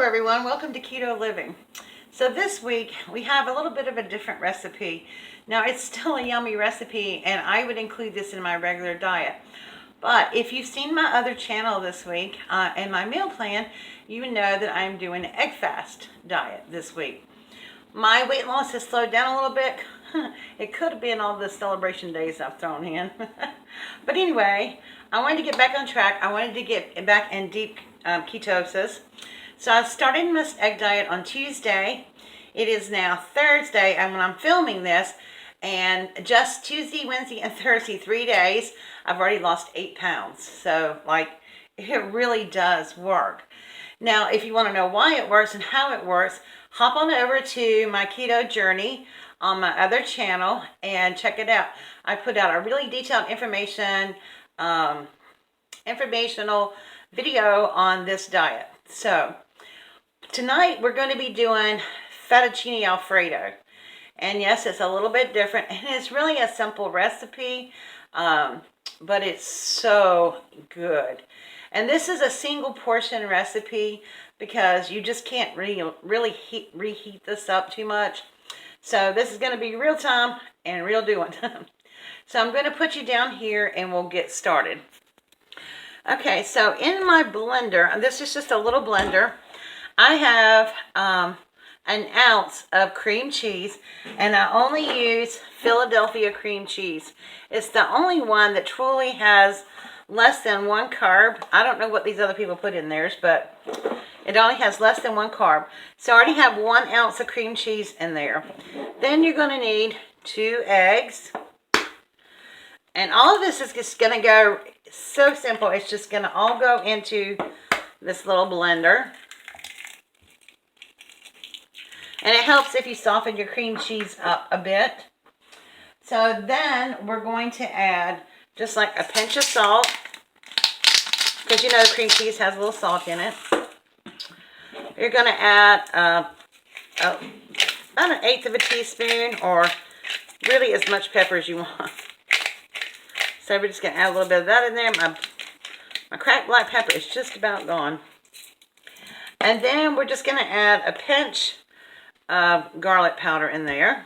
everyone, welcome to Keto Living. So this week we have a little bit of a different recipe. Now it's still a yummy recipe and I would include this in my regular diet. But if you've seen my other channel this week and my meal plan, you know that I'm doing an egg fast diet this week. My weight loss has slowed down a little bit. It could have been all the celebration days I've thrown in. But anyway, I wanted to get back on track. I wanted to get back in deep ketosis. So I started this egg diet on Tuesday. It is now Thursday, and when I'm filming this, and just Tuesday, Wednesday, and Thursday, 3 days, I've already lost 8 pounds. So, it really does work. Now, if you want to know why it works and how it works, hop on over to my keto journey on my other channel and check it out. I put out a really detailed informational video on this diet. So, tonight we're going to be doing fettuccine Alfredo. And yes, it's a little bit different. And it's really a simple recipe, but it's so good. And this is a single portion recipe because you just can't really reheat this up too much. So this is going to be real time and real doing. So I'm going to put you down here and we'll get started. Okay, so in my blender, this is just a little blender, I have an ounce of cream cheese, and I only use Philadelphia cream cheese. It's the only one that truly has less than 1 carb. I don't know what these other people put in theirs, but it only has less than 1 carb. So I already have 1 ounce of cream cheese in there. Then you're going to need 2 eggs. And all of this is just going to go so simple. It's just going to all go into this little blender. And it helps if you soften your cream cheese up a bit. So then we're going to add just like a pinch of salt. Because you know the cream cheese has a little salt in it. You're going to add about 1/8 of a teaspoon, or really as much pepper as you want. So we're just going to add a little bit of that in there. My cracked black pepper is just about gone. And then we're just going to add a pinch of garlic powder in there.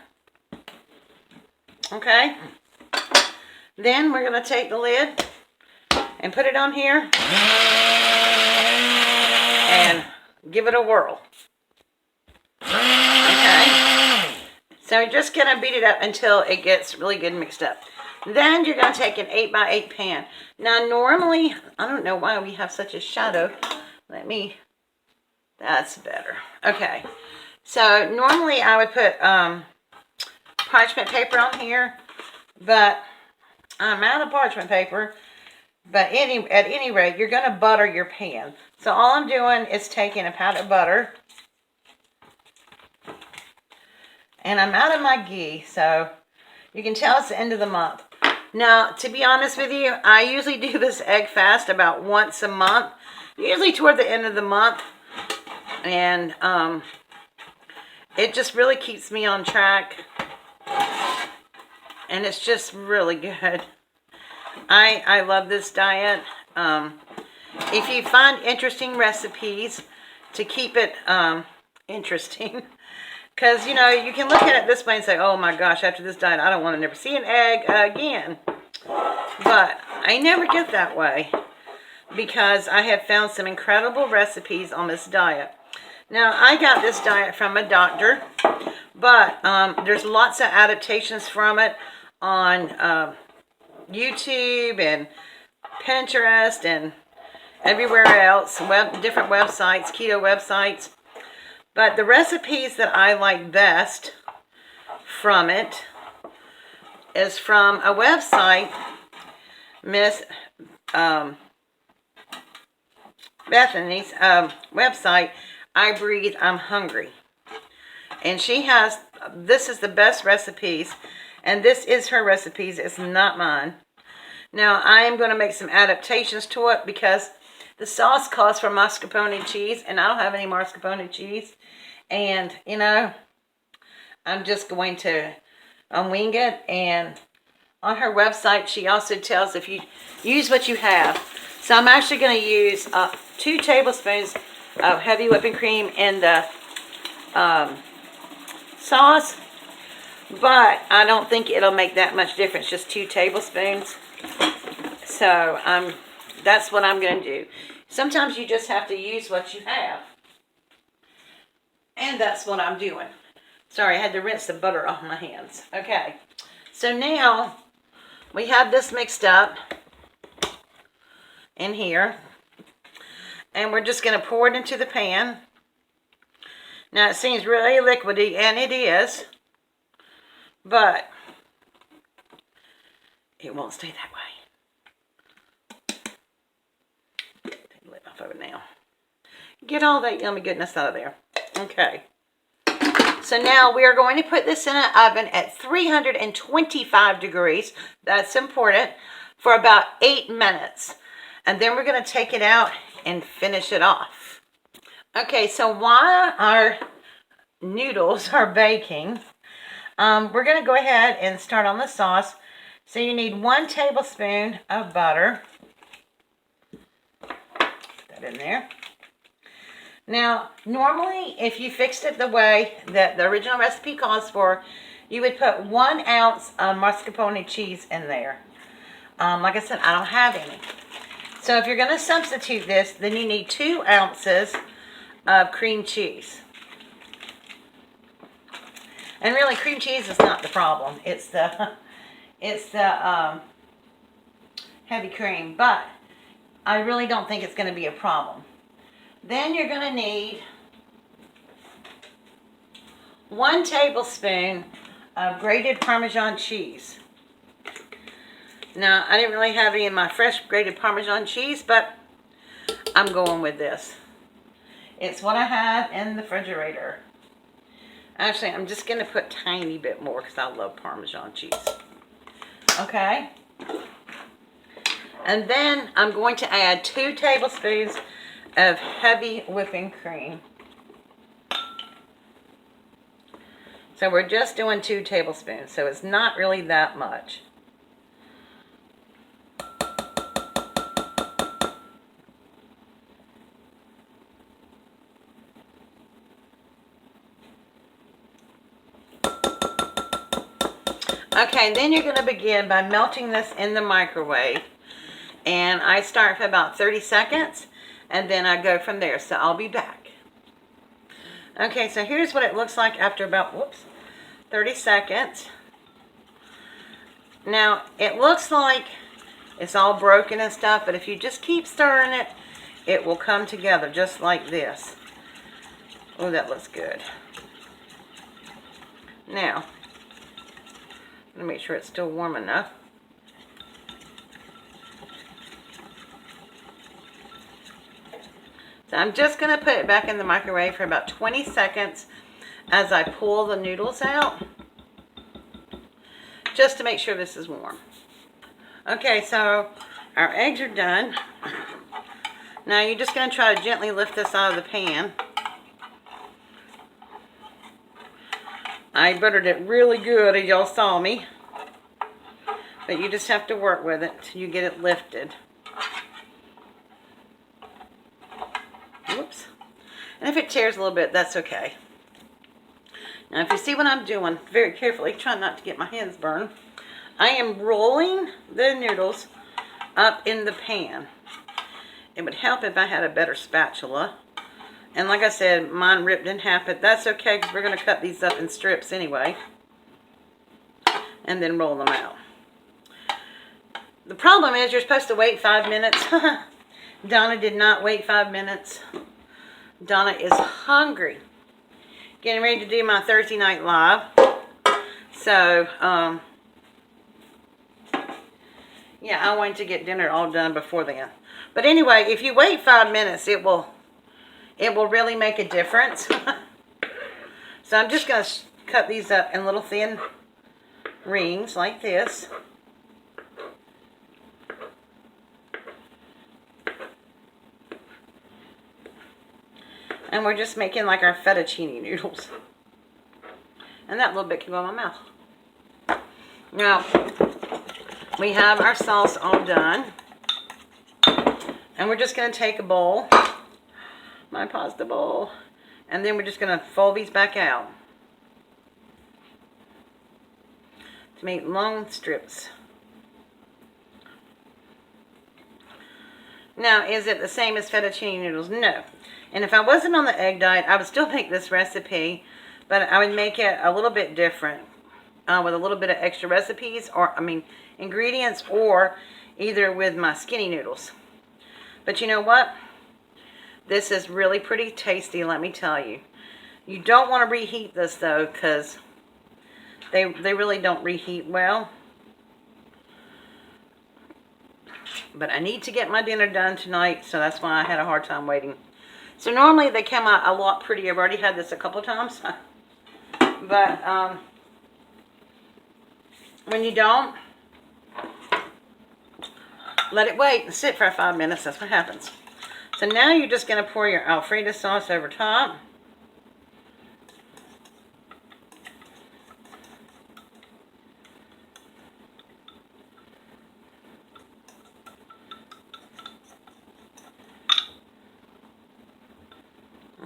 Okay. Then we're going to take the lid and put it on here and give it a whirl. Okay. So we're just going to beat it up until it gets really good mixed up. Then you're going to take an 8x8 pan. Now normally, I don't know why we have such a shadow. That's better. Okay. So normally I would put parchment paper on here, but I'm out of parchment paper. But at any rate, you're going to butter your pan. So all I'm doing is taking a pat of butter. And I'm out of my ghee, so you can tell it's the end of the month. Now, to be honest with you, I usually do this egg fast about once a month, usually toward the end of the month. And it just really keeps me on track. And it's just really good. I love this diet. If you find interesting recipes to keep it interesting, because, you know, you can look at it this way and say, oh my gosh, after this diet, I don't want to never see an egg again. But I never get that way because I have found some incredible recipes on this diet. Now, I got this diet from a doctor, but there's lots of adaptations from it on YouTube and Pinterest and everywhere else, different websites, keto websites. But the recipes that I like best from it is from a website, Miss Bethany's website, I Breathe, I'm Hungry. And she has, this is the best recipes, and this is her recipes, it's not mine. Now, I am going to make some adaptations to it because the sauce calls for mascarpone cheese, and I don't have any mascarpone cheese. And, you know, I'm just going to wing it. And on her website, she also tells if you use what you have. So I'm actually going to use 2 tablespoons of heavy whipping cream in the sauce, but I don't think it'll make that much difference, just 2 tablespoons. So that's what I'm going to do. Sometimes you just have to use what you have. And that's what I'm doing. Sorry, I had to rinse the butter off my hands. Okay, so now we have this mixed up in here. And we're just going to pour it into the pan. Now it seems really liquidy, and it is. But it won't stay that way. Take the lid off of it now. Get all that yummy goodness out of there. Okay. So now we are going to put this in an oven at 325 degrees. That's important. For about 8 minutes. And then we're going to take it out and finish it off. Okay, so while our noodles are baking, we're going to go ahead and start on the sauce. So you need 1 tablespoon of butter. Put that in there. Now, normally, if you fixed it the way that the original recipe calls for, you would put 1 ounce of mascarpone cheese in there. Like I said, I don't have any. So if you're going to substitute this, then you need 2 ounces of cream cheese. And really, cream cheese is not the problem. It's the heavy cream. But I really don't think it's going to be a problem. Then you're going to need 1 tablespoon of grated Parmesan cheese. Now, I didn't really have any of my fresh grated Parmesan cheese, but I'm going with this. It's what I have in the refrigerator. Actually, I'm just going to put a tiny bit more because I love Parmesan cheese. Okay. And then I'm going to add 2 tablespoons of heavy whipping cream. So we're just doing 2 tablespoons, so it's not really that much. Okay, then you're going to begin by melting this in the microwave. And I start for about 30 seconds, and then I go from there. So I'll be back. Okay, so here's what it looks like after about, 30 seconds. Now, it looks like it's all broken and stuff, but if you just keep stirring it, it will come together just like this. Oh, that looks good. Now, let me make sure it's still warm enough. So I'm just going to put it back in the microwave for about 20 seconds as I pull the noodles out, just to make sure this is warm. Okay, so our eggs are done. Now you're just going to try to gently lift this out of the pan. I buttered it really good, as y'all saw me. But you just have to work with it till you get it lifted. Whoops. And if it tears a little bit, that's okay. Now, if you see what I'm doing, very carefully, try not to get my hands burned. I am rolling the noodles up in the pan. It would help if I had a better spatula. And like I said, mine ripped in half, but that's okay because we're going to cut these up in strips anyway. And then roll them out. The problem is you're supposed to wait 5 minutes. Donna did not wait 5 minutes. Donna is hungry. Getting ready to do my Thursday night live. So, yeah, I wanted to get dinner all done before then. But anyway, if you wait 5 minutes, it will really make a difference. So I'm just going to cut these up in little thin rings like this. And we're just making like our fettuccine noodles. And that little bit can go in my mouth. Now, we have our sauce all done. And we're just going to take a bowl, my pasta bowl. And then we're just going to fold these back out to make long strips. Now, is it the same as fettuccine noodles? No. And if I wasn't on the egg diet, I would still make this recipe, but I would make it a little bit different with a little bit of extra recipes, or ingredients, or either with my skinny noodles. But you know what? This is really pretty tasty, let me tell you. You don't want to reheat this, though, because they really don't reheat well. But I need to get my dinner done tonight, so that's why I had a hard time waiting. So normally they come out a lot prettier. I've already had this a couple times. But when you don't, let it wait and sit for 5 minutes. That's what happens. So now you're just going to pour your Alfredo sauce over top.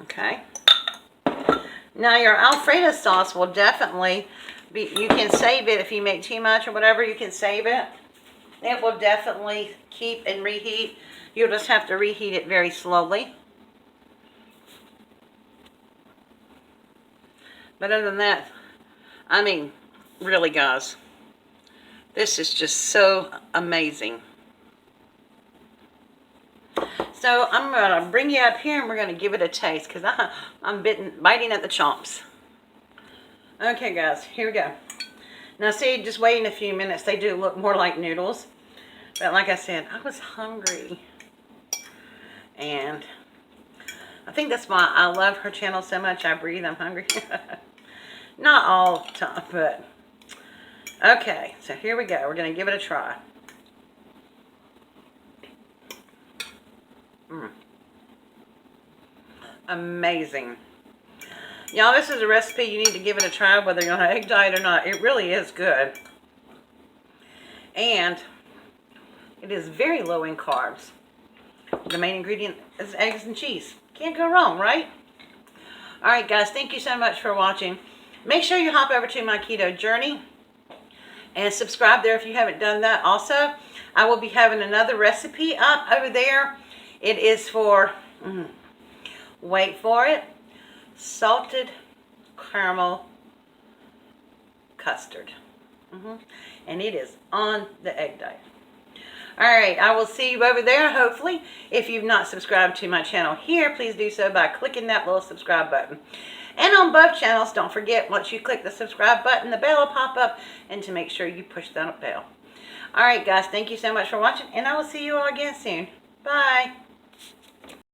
Okay. Now your Alfredo sauce will definitely be, you can save it if you make too much or whatever, you can save it. It will definitely keep and reheat. You'll just have to reheat it very slowly. But other than that, really guys, this is just so amazing. So I'm going to bring you up here and we're going to give it a taste because I'm biting at the chomps. Okay guys, here we go. Now see, just waiting a few minutes, they do look more like noodles. But like I said, I was hungry. And I think that's why I love her channel so much. I breathe, I'm hungry. Not all the time, but okay. So here we go. We're going to give it a try. Amazing. Y'all, this is a recipe you need to give it a try, whether you're on an egg diet or not. It really is good. And it is very low in carbs. The main ingredient is eggs and cheese. Can't go wrong, right? Alright guys, thank you so much for watching. Make sure you hop over to my keto journey and subscribe there if you haven't done that. Also, I will be having another recipe up over there. It is for, wait for it, salted caramel custard. And it is on the egg diet. Alright, I will see you over there, hopefully. If you've not subscribed to my channel here, please do so by clicking that little subscribe button. And on both channels, don't forget, once you click the subscribe button, the bell will pop up, and to make sure you push that bell. Alright guys, thank you so much for watching, and I will see you all again soon. Bye.